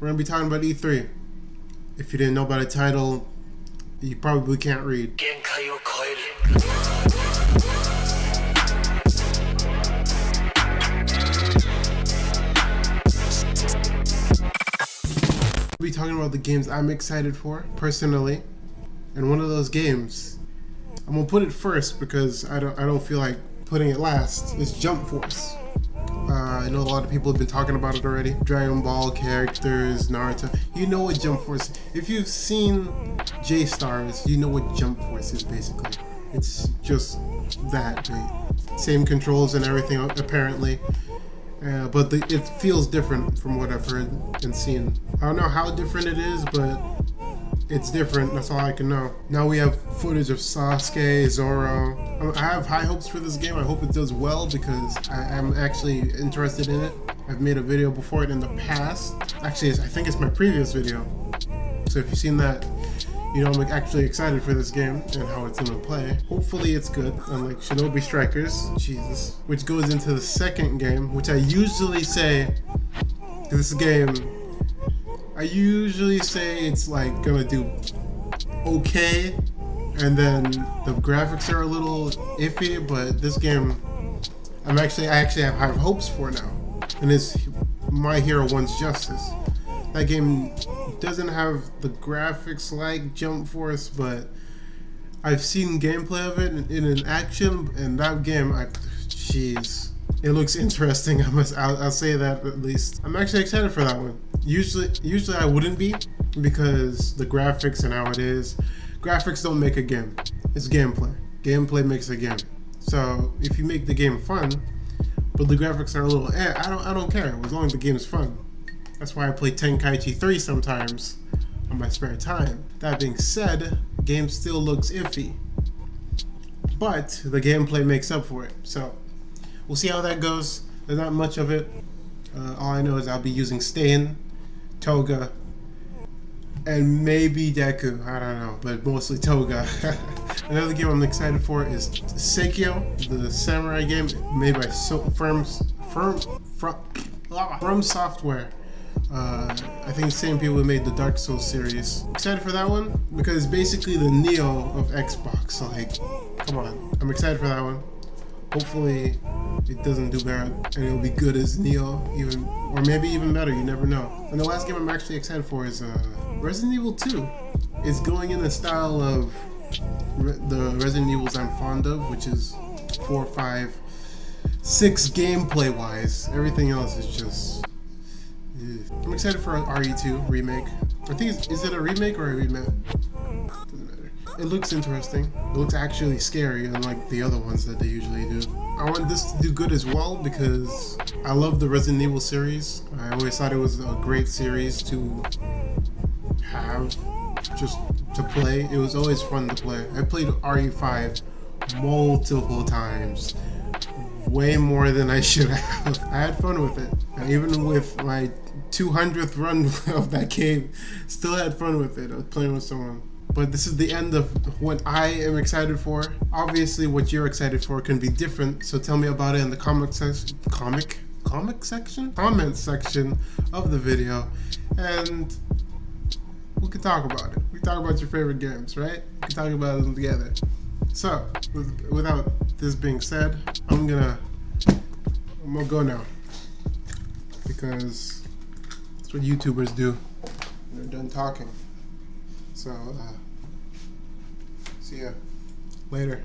We're gonna be talking about E3. If you didn't know by the title, you probably can't read. We'll be talking about the games I'm excited for, personally. And one of those games, I'm gonna put it first because I don't feel like putting it last, is Jump Force. I know a lot of people have been talking about it already. Dragon Ball characters, Naruto. You know what Jump Force is. If you've seen J-Stars, you know what Jump Force is basically. It's just that. Right? Same controls and everything apparently. But it feels different from what I've heard and seen. I don't know how different it is, but it's different. That's all I can know. Now we have footage of Sasuke, Zoro. I have high hopes for this game. I hope it does well because I'm actually interested in it. I've made a video before it in the past. Actually, I think it's my previous video. So if you've seen that, you know I'm actually excited for this game and how it's gonna play. Hopefully it's good, unlike Shinobi Strikers, Jesus. Which goes into the second game, which I usually say, this game, I usually say it's like gonna do okay, and then the graphics are a little iffy, but this game, I actually have high hopes for now, and it's My Hero One's Justice. That game doesn't have the graphics like Jump Force, but I've seen gameplay of it in an action, and that game, jeez, it looks interesting. I'll say that at least. I'm actually excited for that one. Usually I wouldn't be because the graphics and how it is. Graphics don't make a game. It's gameplay. Gameplay makes a game. So if you make the game fun, but the graphics are a little I don't care as long as the game's fun. That's why I play Tenkaichi 3 sometimes on my spare time. That being said, the game still looks iffy, but the gameplay makes up for it. So we'll see how that goes. There's not much of it. All I know is I'll be using Stain, Toga, and maybe Deku. I don't know, but mostly Toga. Another game I'm excited for is Sekio, the samurai game made by From Software. I think the same people who made the Dark Souls series. Excited for that one because it's basically the Neo of Xbox. Like, come on, I'm excited for that one. Hopefully it doesn't do bad and it'll be good as Neo, or maybe even better, you never know. And the last game I'm actually excited for is Resident Evil 2. It's going in the style of the Resident Evils I'm fond of, which is 4, 5, 6 gameplay wise. Everything else is just... I'm excited for RE2 remake. I think is it a remake or a remake? Doesn't matter. It looks interesting. It looks actually scary, unlike the other ones that they usually do. I want this to do good as well because I love the Resident Evil series. I always thought it was a great series to have, just to play. It was always fun to play. I played RE5 multiple times. Way more than I should have. I had fun with it. Even with my 200th run of that game, still had fun with it. I was playing with someone. But this is the end of what I am excited for. Obviously, what you're excited for can be different, so tell me about it in the comment section of the video, and we can talk about it. We can talk about your favorite games, right? We can talk about them together. So, without this being said, I'm gonna go now because that's what YouTubers do when they're done talking. So, see ya later.